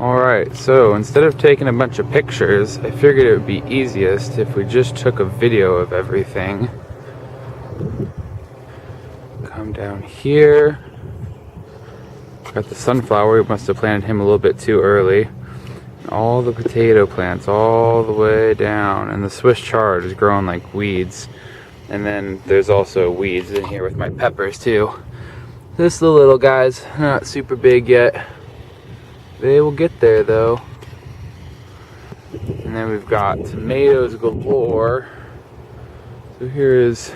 Alright, so instead of taking a bunch of pictures, I figured it would be easiest if we just took a video of everything. Come down here. Got the sunflower, we must have planted him a little bit too early. All the potato plants all the way down, and the Swiss chard is growing like weeds. And then there's also weeds in here with my peppers too. This is the little guys, not super big yet. They will get there though. And then we've got tomatoes galore. So here is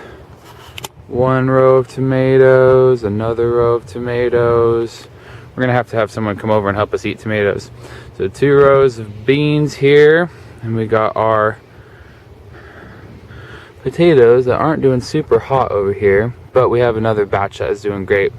one row of tomatoes, another row of tomatoes. We're gonna have to have someone come over and help us eat tomatoes. So 2 rows of beans here, and we got our potatoes that aren't doing super hot over here, but we have another batch that is doing great.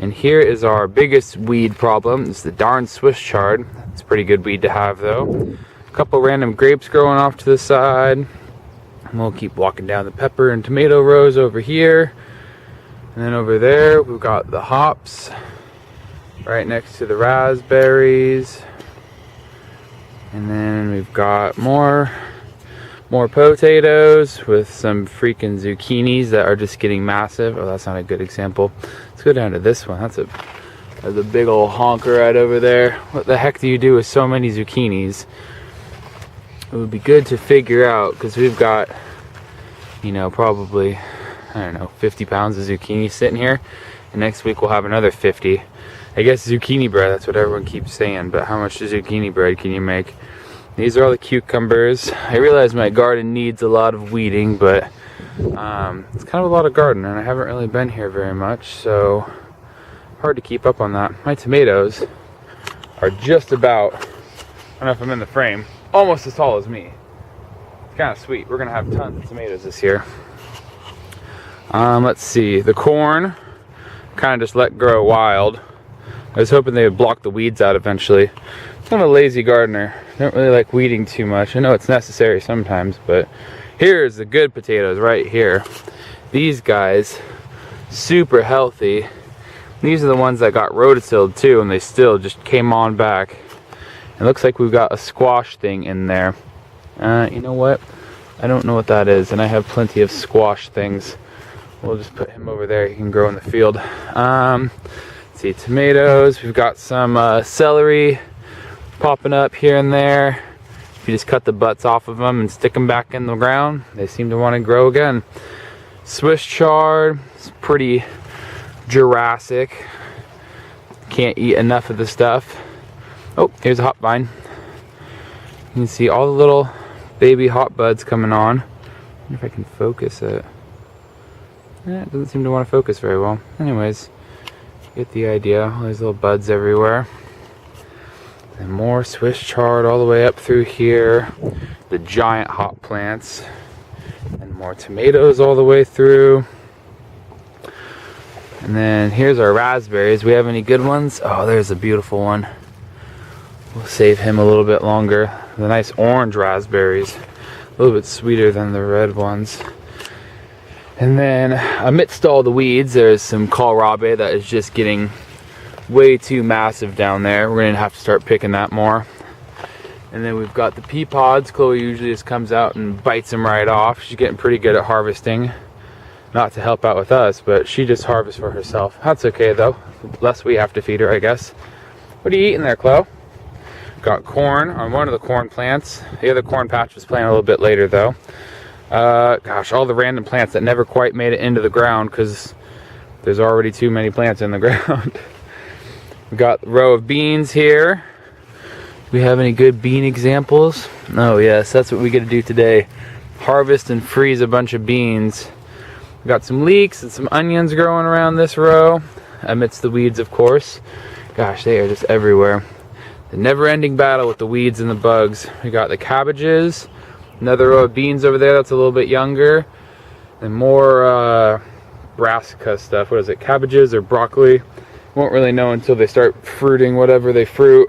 And here is our biggest weed problem. It's the darn Swiss chard. It's a pretty good weed to have though. A couple random grapes growing off to the side. And we'll keep walking down the pepper and tomato rows over here. And then over there we've got the hops right next to the raspberries. And then we've got more potatoes with some freaking zucchinis that are just getting massive. Oh, that's not a good example. Let's go down to this one. That's a big old honker right over there. What the heck do you do with so many zucchinis? It would be good to figure out, because we've got, you know, probably, I don't know, 50 pounds of zucchini sitting here. And next week we'll have another 50. I guess zucchini bread, that's what everyone keeps saying, but how much zucchini bread can you make? These are all the cucumbers. I realize my garden needs a lot of weeding, but it's kind of a lot of garden, and I haven't really been here very much, so hard to keep up on that. My tomatoes are just about, I don't know if I'm in the frame, almost as tall as me. It's kind of sweet. We're gonna have tons of tomatoes this year. Let's see, the corn kind of just let grow wild. I was hoping they would block the weeds out eventually. I'm a lazy gardener. I don't really like weeding too much. I know it's necessary sometimes, but here's the good potatoes right here. These guys, super healthy. These are the ones that got rototilled too, and they still just came on back. It looks like we've got a squash thing in there. You know what? I don't know what that is, and I have plenty of squash things. We'll just put him over there. He can grow in the field. Let's see, tomatoes. We've got some celery popping up here and there. If you just cut the butts off of them and stick them back in the ground, they seem to want to grow again. Swiss chard, it's pretty Jurassic. Can't eat enough of the stuff. Oh, here's a hop vine. You can see all the little baby hop buds coming on. I wonder if I can focus it. It doesn't seem to want to focus very well. Anyways, get the idea. All these little buds everywhere. And more Swiss chard all the way up through here. The giant hop plants. And more tomatoes all the way through. And then here's our raspberries. We have any good ones? Oh, there's a beautiful one. We'll save him a little bit longer. The nice orange raspberries. A little bit sweeter than the red ones. And then amidst all the weeds, there's some kohlrabi that is just getting way too massive down there. We're gonna have to start picking that more. And then we've got the pea pods. Chloe usually just comes out and bites them right off. She's getting pretty good at harvesting. Not to help out with us, but she just harvests for herself. That's okay though. Less we have to feed her, I guess. What are you eating there, Chloe? Got corn on one of the corn plants. The other corn patch was planted a little bit later though. Gosh, all the random plants that never quite made it into the ground because there's already too many plants in the ground. We got a row of beans here. Do we have any good bean examples? Oh yes, that's what we get to do today. Harvest and freeze a bunch of beans. We got some leeks and some onions growing around this row, amidst the weeds of course. Gosh, they are just everywhere. The never-ending battle with the weeds and the bugs. We got the cabbages. Another row of beans over there that's a little bit younger. And more brassica stuff. What is it, cabbages or broccoli? Won't really know until they start fruiting whatever they fruit.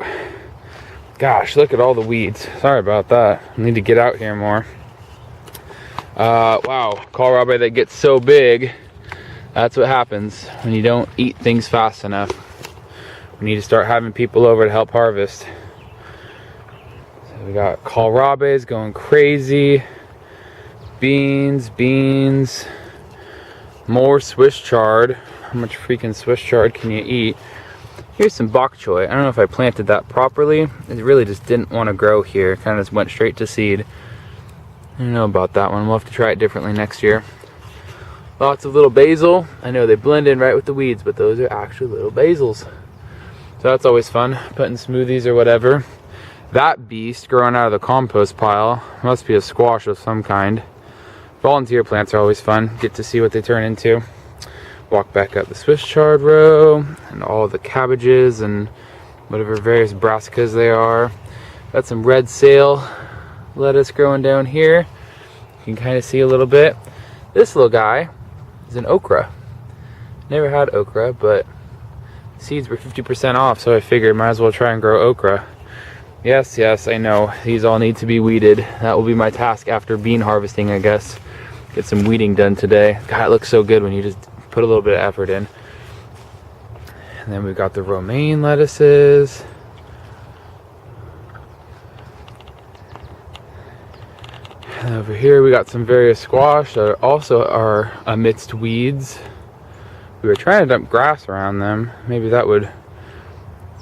Gosh, look at all the weeds. Sorry about that. I need to get out here more. Wow, kohlrabi that gets so big. That's what happens when you don't eat things fast enough. We need to start having people over to help harvest. We got kohlrabies going crazy. Beans. More Swiss chard. How much freaking Swiss chard can you eat? Here's some bok choy. I don't know if I planted that properly. It really just didn't want to grow here. Kind of just went straight to seed. I don't know about that one. We'll have to try it differently next year. Lots of little basil. I know they blend in right with the weeds, but those are actually little basils. So that's always fun, putting smoothies or whatever. That beast growing out of the compost pile must be a squash of some kind. Volunteer plants are always fun. Get to see what they turn into. Walk back up the Swiss chard row and all the cabbages and whatever various brassicas they are. Got some red sale lettuce growing down here. You can kind of see a little bit. This little guy is an okra. Never had okra, but seeds were 50% off, so I figured might as well try and grow okra. Yes, I know. These all need to be weeded. That will be my task after bean harvesting, I guess. Get some weeding done today. God, it looks so good when you just put a little bit of effort in. And then we've got the romaine lettuces. And over here we got some various squash that also are amidst weeds. We were trying to dump grass around them. Maybe that would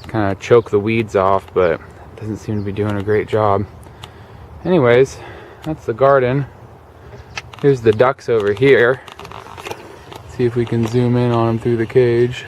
kind of choke the weeds off, but doesn't seem to be doing a great job. Anyways, that's the garden. Here's the ducks over here. See if we can zoom in on them through the cage.